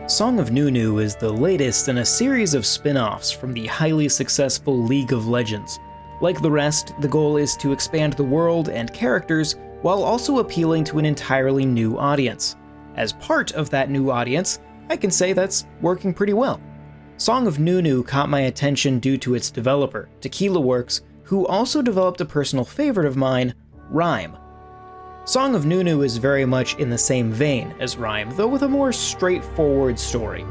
Song of Nunu is the latest in a series of spin-offs from the highly successful League of Legends. Like the rest, the goal is to expand the world and characters while also appealing to an entirely new audience. As part of that new audience, I can say that's working pretty well. Song of Nunu caught my attention due to its developer, Tequila Works, who also developed a personal favorite of mine, Rime. Song of Nunu is very much in the same vein as Rime, though with a more straightforward story.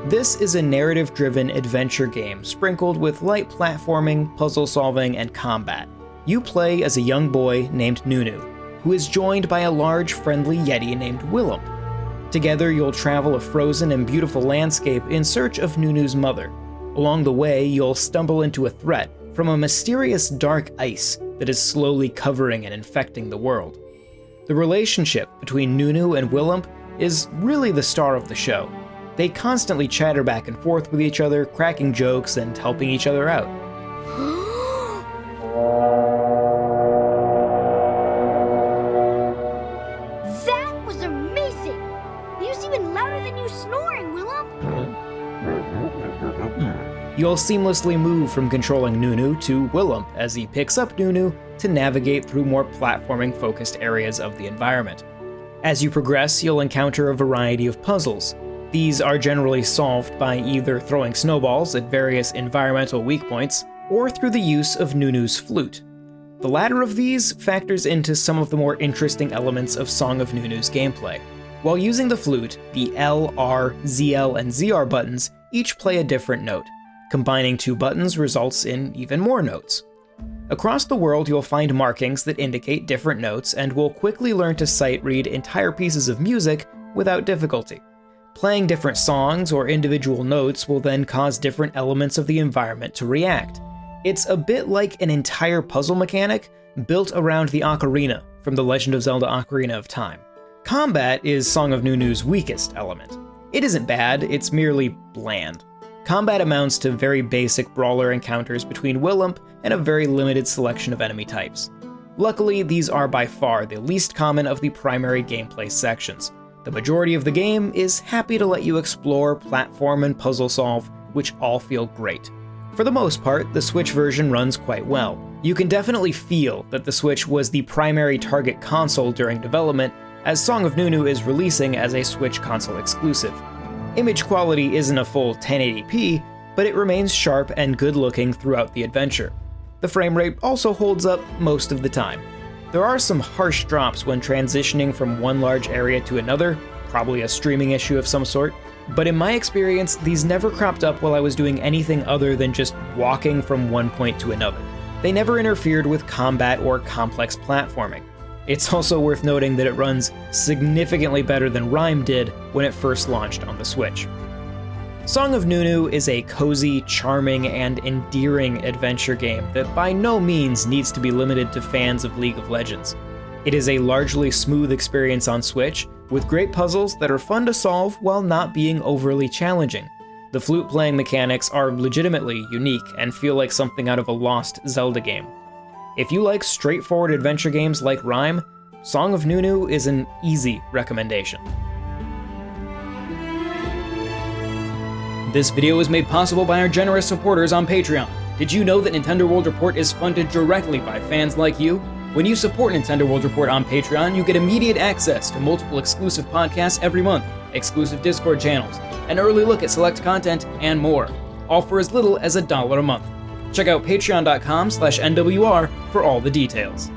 This is a narrative-driven adventure game sprinkled with light platforming, puzzle solving, and combat. You play as a young boy named Nunu, who is joined by a large, friendly Yeti named Willump. Together, you'll travel a frozen and beautiful landscape in search of Nunu's mother. Along the way, you'll stumble into a threat from a mysterious dark ice that is slowly covering and infecting the world. The relationship between Nunu and Willump is really the star of the show. They constantly chatter back and forth with each other, cracking jokes and helping each other out. That was amazing! He was even louder than you snoring, Willump! You'll seamlessly move from controlling Nunu to Willump as he picks up Nunu to navigate through more platforming-focused areas of the environment. As you progress, you'll encounter a variety of puzzles. These are generally solved by either throwing snowballs at various environmental weak points, or through the use of Nunu's flute. The latter of these factors into some of the more interesting elements of Song of Nunu's gameplay. While using the flute, the L, R, ZL, and ZR buttons each play a different note. Combining two buttons results in even more notes. Across the world, you'll find markings that indicate different notes and will quickly learn to sight-read entire pieces of music without difficulty. Playing different songs or individual notes will then cause different elements of the environment to react. It's a bit like an entire puzzle mechanic built around the ocarina from The Legend of Zelda: Ocarina of Time. Combat is Song of Nunu's weakest element. It isn't bad, it's merely bland. Combat amounts to very basic brawler encounters between Willump and a very limited selection of enemy types. Luckily, these are by far the least common of the primary gameplay sections. The majority of the game is happy to let you explore, platform, and puzzle solve, which all feel great. For the most part, the Switch version runs quite well. You can definitely feel that the Switch was the primary target console during development, as Song of Nunu is releasing as a Switch console exclusive. Image quality isn't a full 1080p, but it remains sharp and good-looking throughout the adventure. The frame rate also holds up most of the time. There are some harsh drops when transitioning from one large area to another, probably a streaming issue of some sort, but in my experience, these never cropped up while I was doing anything other than just walking from one point to another. They never interfered with combat or complex platforming. It's also worth noting that it runs significantly better than Rime did when it first launched on the Switch. Song of Nunu is a cozy, charming, and endearing adventure game that by no means needs to be limited to fans of League of Legends. It is a largely smooth experience on Switch, with great puzzles that are fun to solve while not being overly challenging. The flute-playing mechanics are legitimately unique and feel like something out of a lost Zelda game. If you like straightforward adventure games like Rime, Song of Nunu is an easy recommendation. This video was made possible by our generous supporters on Patreon. Did you know that Nintendo World Report is funded directly by fans like you? When you support Nintendo World Report on Patreon, you get immediate access to multiple exclusive podcasts every month, exclusive Discord channels, an early look at select content, and more, all for as little as $1 a month. Check out patreon.com/NWR for all the details.